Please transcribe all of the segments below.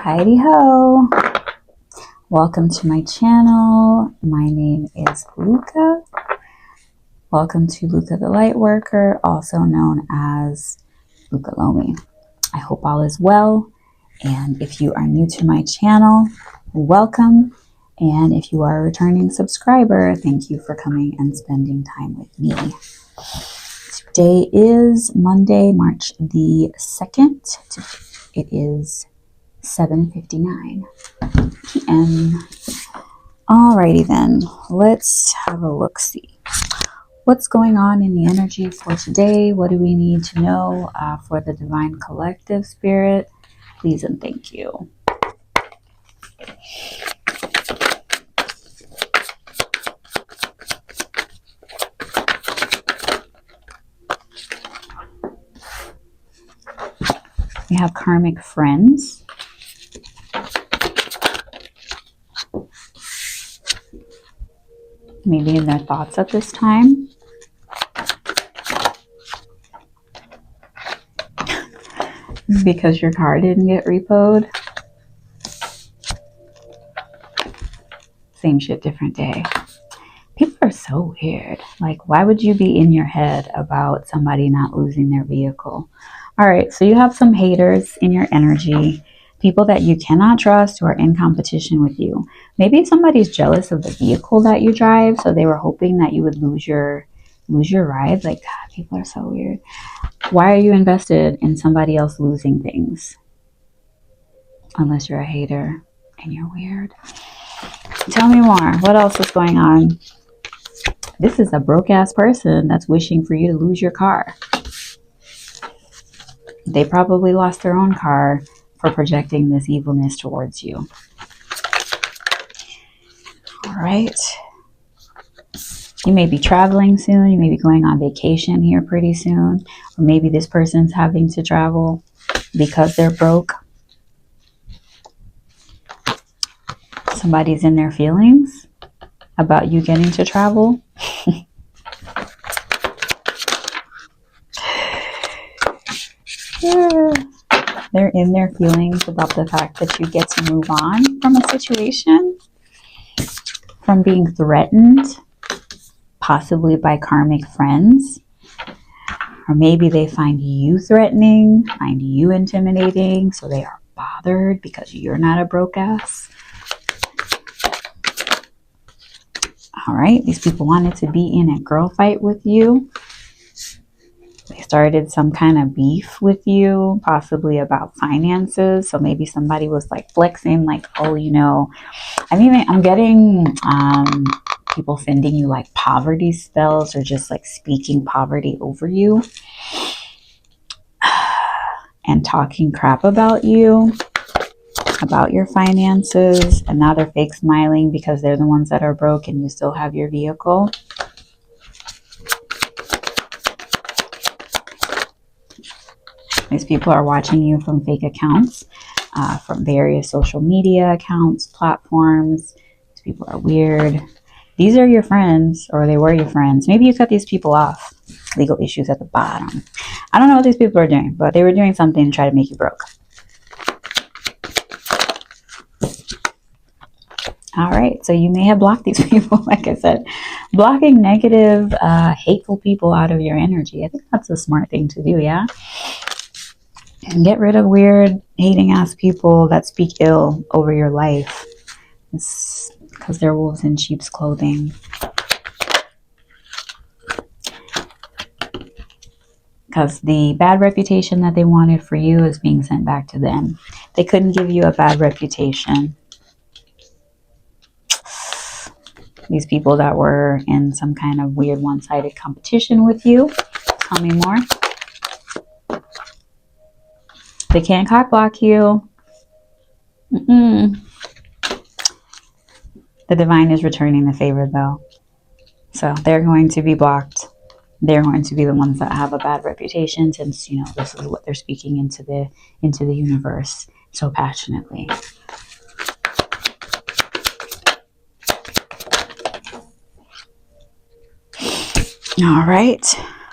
Heidi ho! Welcome to my channel. My name is Luca. Welcome to Luca the Lightworker, also known as Luca Lomi. I hope all is well. And if you are new to my channel, welcome. And if you are a returning subscriber, thank you for coming and spending time with me. Today is Monday, March the 2nd. It is 7:59 p.m. Alrighty then, let's have a look-see. What's going on in the energy for today? What do we need to know for the Divine Collective Spirit? Please and thank you. We have karmic friends. Maybe in their thoughts at this time. Because your car didn't get repoed. Same shit, different day. People are so weird. Like, why would you be in your head about somebody not losing their vehicle? All right, so you have some haters in your energy. People that you cannot trust who are in competition with you. Maybe somebody's jealous of the vehicle that you drive, so they were hoping that you would lose your ride. Like, God, people are so weird. Why are you invested in somebody else losing things? Unless you're a hater and you're weird. Tell me more. What else is going on? This is a broke ass person that's wishing for you to lose your car. They probably lost their own car for projecting this evilness towards you. All right. You may be traveling soon. You may be going on vacation here pretty soon. Or maybe this person's having to travel because they're broke. Somebody's in their feelings about you getting to travel. They're in their feelings about the fact that you get to move on from a situation, from being threatened, possibly by karmic friends. Or maybe they find you threatening, find you intimidating, so they are bothered because you're not a broke ass. All right, these people wanted to be in a girl fight with you. They started some kind of beef with you, possibly about finances. So maybe somebody was like flexing, like, oh, you know, I'm getting people sending you like poverty spells or just like speaking poverty over you and talking crap about you, about your finances. And now they're fake smiling because they're the ones that are broke and you still have your vehicle. These people are watching you from fake accounts, from various social media accounts, platforms. These people are weird. These are your friends, or they were your friends. Maybe you cut these people off. Legal issues at the bottom. I don't know what these people are doing, but they were doing something to try to make you broke. All right, so you may have blocked these people, like I said. Blocking negative, hateful people out of your energy. I think that's a smart thing to do, yeah? And get rid of weird, hating-ass people that speak ill over your life. It's because they're wolves in sheep's clothing. Because the bad reputation that they wanted for you is being sent back to them. They couldn't give you a bad reputation. These people that were in some kind of weird one-sided competition with you. Tell me more. They can't cock block you. The divine is returning the favor though. So they're going to be blocked. They're going to be the ones that have a bad reputation since, you know, this is what they're speaking into the universe so passionately. All right.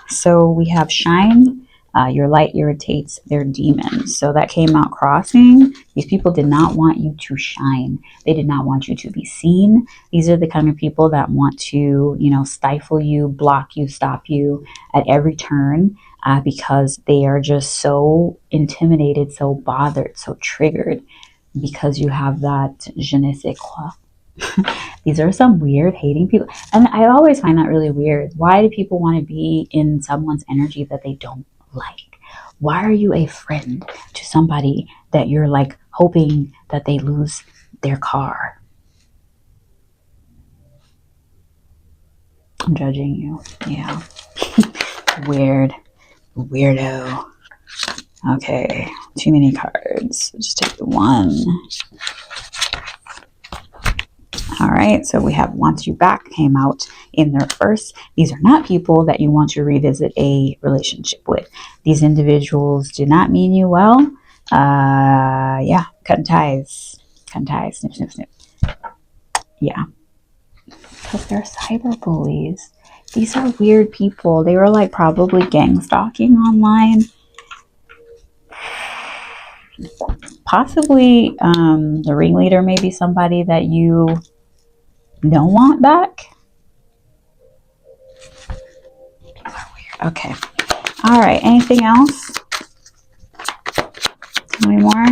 So we have shine, Your light irritates their demons. So that came out crossing. These people did not want you to shine. They did not want you to be seen. These are the kind of people that want to, stifle you, block you, stop you at every turn, because they are just so intimidated, so bothered, so triggered because you have that je ne sais quoi. These are some weird hating people. And I always find that really weird. Why do people want to be in someone's energy that they don't like? Why are you a friend to somebody that you're like hoping that they lose their car? I'm judging you. Yeah. Weird. Weirdo. Okay. Too many cards. Just take the one. All right, so we have wants you back came out in the reverse. These are not people that you want to revisit a relationship with. These individuals do not mean you well. Yeah, cutting ties. Cutting ties. Snip, snip, snip. Yeah. Because they're cyber bullies. These are weird people. They were like probably gang stalking online. Possibly the ringleader may be somebody that you don't want back. Okay. All right. Anything else? Any more?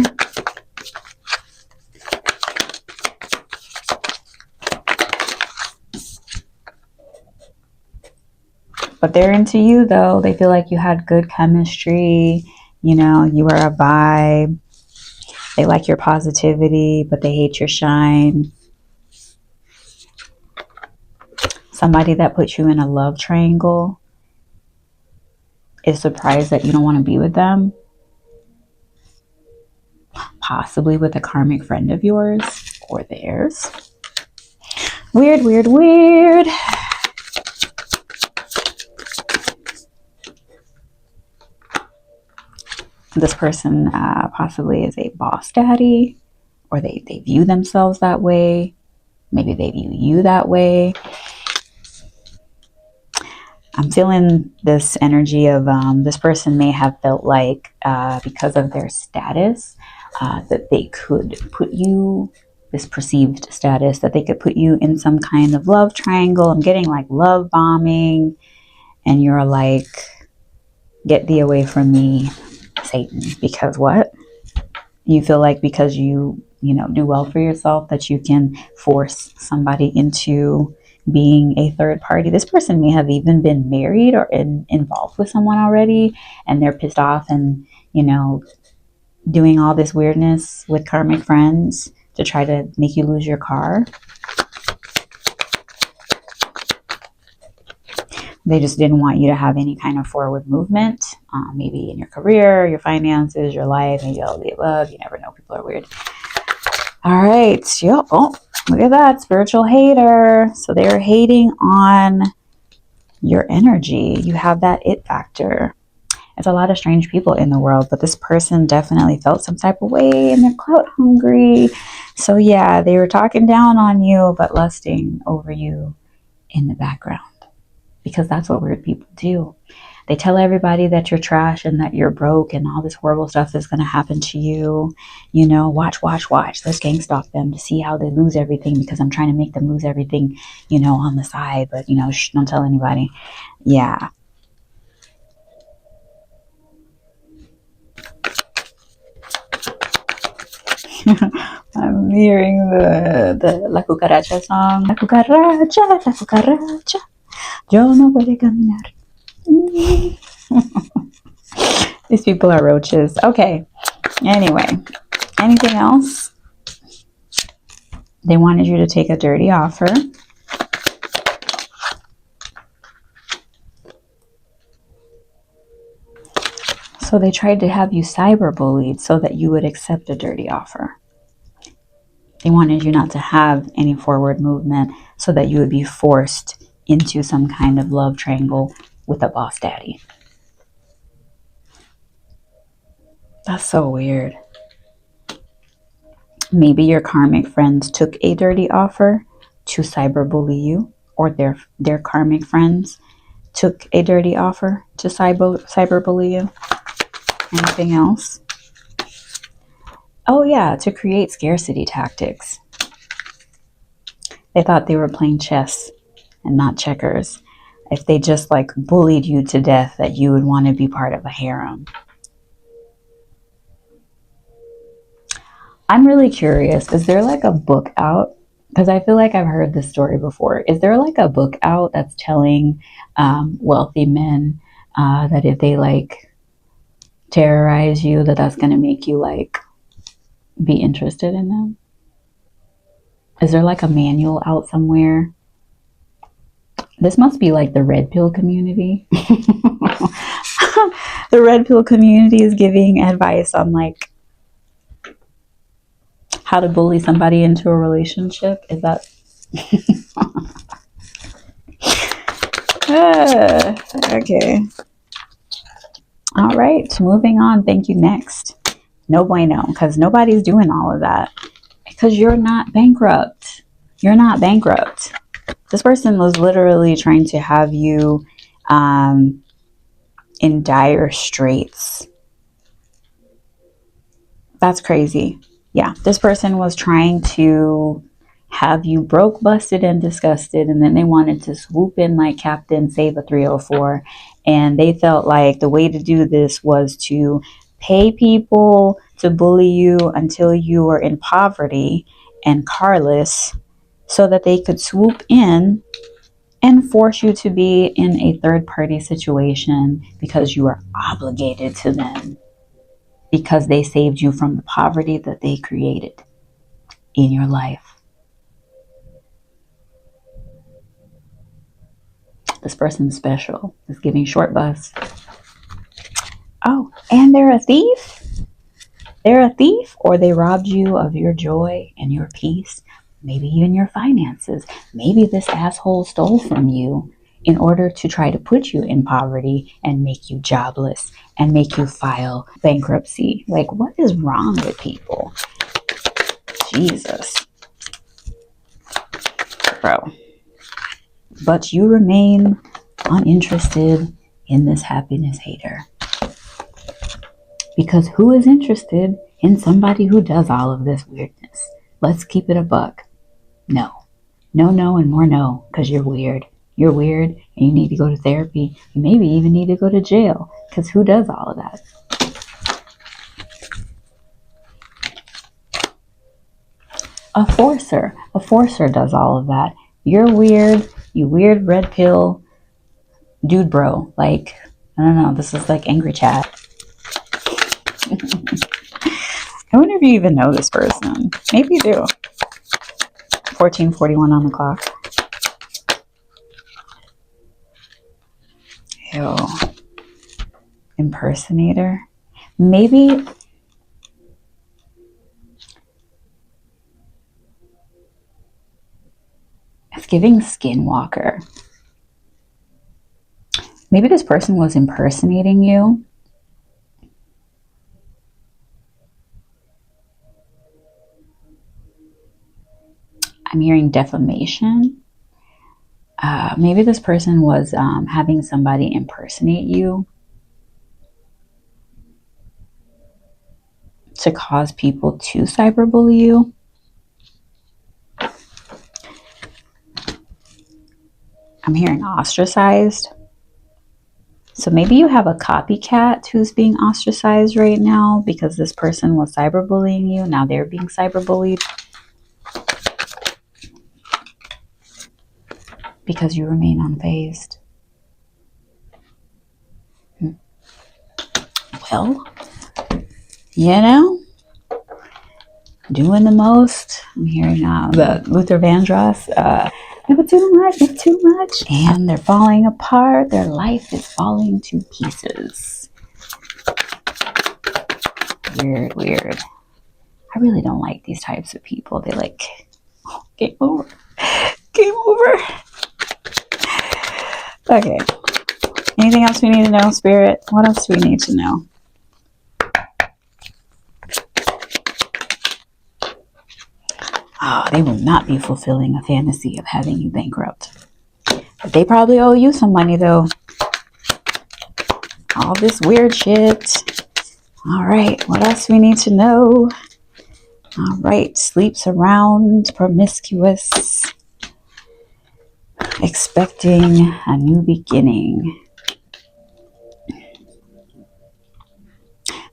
But they're into you, though. They feel like you had good chemistry. You were a vibe. They like your positivity, but they hate your shine. Somebody that puts you in a love triangle is surprised that you don't want to be with them. Possibly with a karmic friend of yours or theirs. Weird, weird, weird. This person possibly is a boss daddy, or they view themselves that way. Maybe they view you that way. I'm feeling this energy of this person may have felt like because of their status that they could put you, this perceived status, that they could put you in some kind of love triangle. I'm getting like love bombing, and you're like, get thee away from me, Satan. Because what? You feel like because you do well for yourself that you can force somebody into being a third party. This person may have even been married or involved with someone already, and they're pissed off and doing all this weirdness with karmic friends to try to make you lose your car. They just didn't want you to have any kind of forward movement, maybe in your career, your finances, your life, maybe all the above. You never know. People are weird. All right. Yep. Oh, look at that. Spiritual hater. So they're hating on your energy. You have that it factor. It's a lot of strange people in the world, but this person definitely felt some type of way and they're clout hungry. So yeah, they were talking down on you, but lusting over you in the background. Because that's what weird people do. They tell everybody that you're trash and that you're broke and all this horrible stuff is going to happen to you. Watch. Let's gang stalk them to see how they lose everything, because I'm trying to make them lose everything, on the side. But, shh, don't tell anybody. Yeah. I'm hearing the La Cucaracha song. La cucaracha. Yo no puedo caminar. These people are roaches. Okay. Anyway, anything else? They wanted you to take a dirty offer. So they tried to have you cyberbullied so that you would accept a dirty offer. They wanted you not to have any forward movement so that you would be forced into some kind of love triangle with a boss daddy. That's so weird. Maybe your karmic friends took a dirty offer to cyberbully you, or their karmic friends took a dirty offer to cyberbully you. Anything else? Oh yeah, to create scarcity tactics. They thought they were playing chess and not checkers. If they just like bullied you to death, that you would want to be part of a harem. I'm really curious. Is there like a book out? Because I feel like I've heard this story before. Is there like a book out that's telling wealthy men that if they like terrorize you, that that's going to make you like be interested in them? Is there like a manual out somewhere? This must be like the red pill community. The red pill community is giving advice on like how to bully somebody into a relationship. Is that okay? All right, moving on. Thank you. Next. No bueno, because nobody's doing all of that. Because you're not bankrupt. You're not bankrupt. This person was literally trying to have you in dire straits. That's crazy. Yeah, this person was trying to have you broke, busted, and disgusted, and then they wanted to swoop in like Captain Save a 304, and they felt like the way to do this was to pay people to bully you until you were in poverty and carless, so that they could swoop in and force you to be in a third-party situation because you are obligated to them, because they saved you from the poverty that they created in your life. This person's special. Is giving short bus. Oh, and they're a thief? They're a thief, or they robbed you of your joy and your peace, maybe even your finances. Maybe this asshole stole from you in order to try to put you in poverty and make you jobless and make you file bankruptcy. Like, what is wrong with people? Jesus. Bro. But you remain uninterested in this happiness hater. Because who is interested in somebody who does all of this weirdness? Let's keep it a buck. No. No, no, and more no, because you're weird. You're weird, and you need to go to therapy. You maybe even need to go to jail, because who does all of that? A forcer. A forcer does all of that. You're weird. You weird red pill dude bro. Like, I don't know. This is like angry chat. I wonder if you even know this person. Maybe you do. 14:41 on the clock. Ew. Impersonator. Maybe it's giving skinwalker. Maybe this person was impersonating you. I'm hearing defamation. Maybe this person was having somebody impersonate you to cause people to cyberbully you. I'm hearing ostracized. So maybe you have a copycat who's being ostracized right now because this person was cyberbullying you. Now they're being cyberbullied because you remain unfazed. Well, you know, doing the most. I'm hearing the Luther Vandross. Never too much, never too much. And they're falling apart. Their life is falling to pieces. Weird, weird. I really don't like these types of people. They like, oh, game over. Game over. Okay. Anything else we need to know, Spirit? What else do we need to know? Oh, they will not be fulfilling a fantasy of having you bankrupt. But they probably owe you some money, though. All this weird shit. All right, what else we need to know? All right, sleeps around, promiscuous, expecting a new beginning.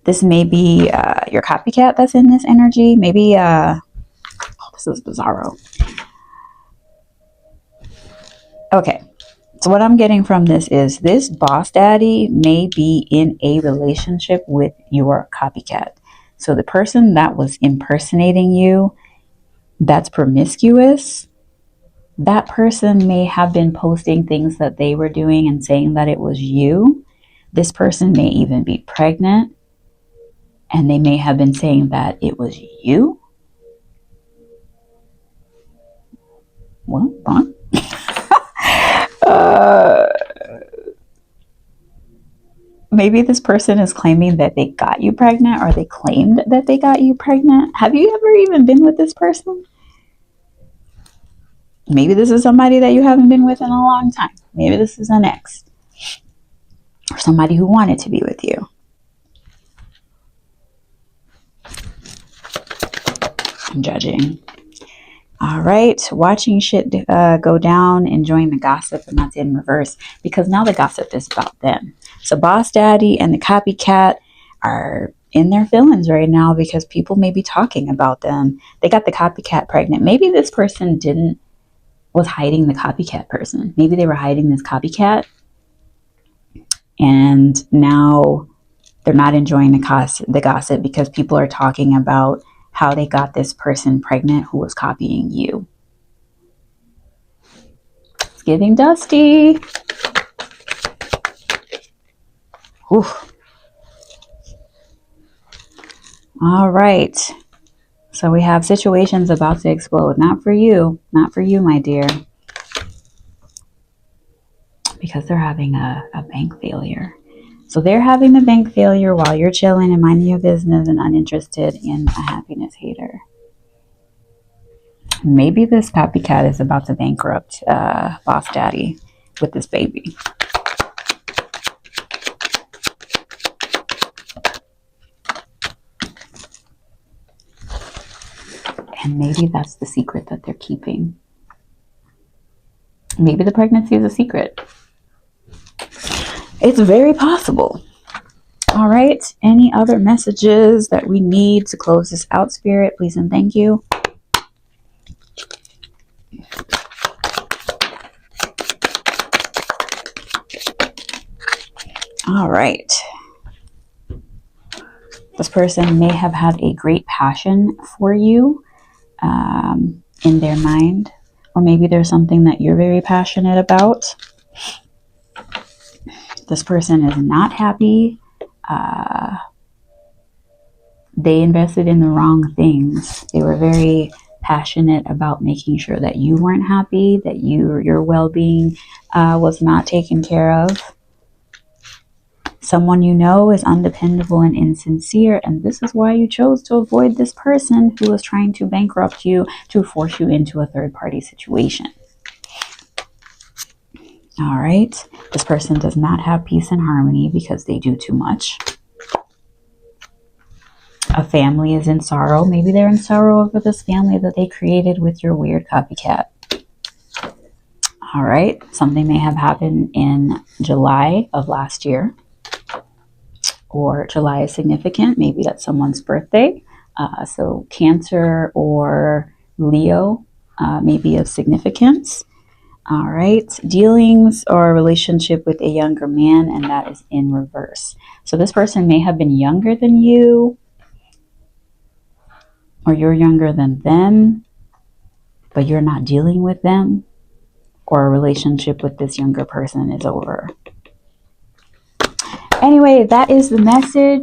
This may be your copycat that's in this energy. Maybe, this is bizarro. Okay, so what I'm getting from this is this boss daddy may be in a relationship with your copycat. So the person that was impersonating you, that's promiscuous, that person may have been posting things that they were doing and saying that it was you. This person may even be pregnant and they may have been saying that it was you. What? Maybe this person is claiming that they got you pregnant, or they claimed that they got you pregnant. Have you ever even been with this person? Maybe this is somebody that you haven't been with in a long time. Maybe this is an ex or somebody who wanted to be with you. I'm judging. All right, watching shit go down, enjoying the gossip, and that's in reverse because now the gossip is about them. So Boss Daddy and the copycat are in their feelings right now because people may be talking about them. They got the copycat pregnant. Maybe this person was hiding the copycat person. Maybe they were hiding this copycat, and now they're not enjoying the gossip because people are talking about how they got this person pregnant who was copying you. It's giving dusty. Whew. All right. So we have situations about to explode. Not for you. Not for you, my dear. Because they're having a bank failure. So they're having a bank failure while you're chilling and minding your business and uninterested in a happiness hater. Maybe this copycat is about to bankrupt Boss Daddy with this baby. And maybe that's the secret that they're keeping. Maybe the pregnancy is a secret. It's very possible. All right. Any other messages that we need to close this out, Spirit? Please and thank you. All right. This person may have had a great passion for you in their mind, or maybe there's something that you're very passionate about. This person is not happy. They invested in the wrong things. They were very passionate about making sure that you weren't happy, that your well-being was not taken care of. Someone you know is undependable and insincere, and this is why you chose to avoid this person who was trying to bankrupt you to force you into a third-party situation. All right. This person does not have peace and harmony because they do too much. A family is in sorrow. Maybe they're in sorrow over this family that they created with your weird copycat. All right. Something may have happened in July of last year. Or July is significant. Maybe that's someone's birthday. So Cancer or Leo may be of significance. All right. Dealings or a relationship with a younger man, and that is in reverse. So this person may have been younger than you, or you're younger than them, but you're not dealing with them, or a relationship with this younger person is over. Anyway, that is the message.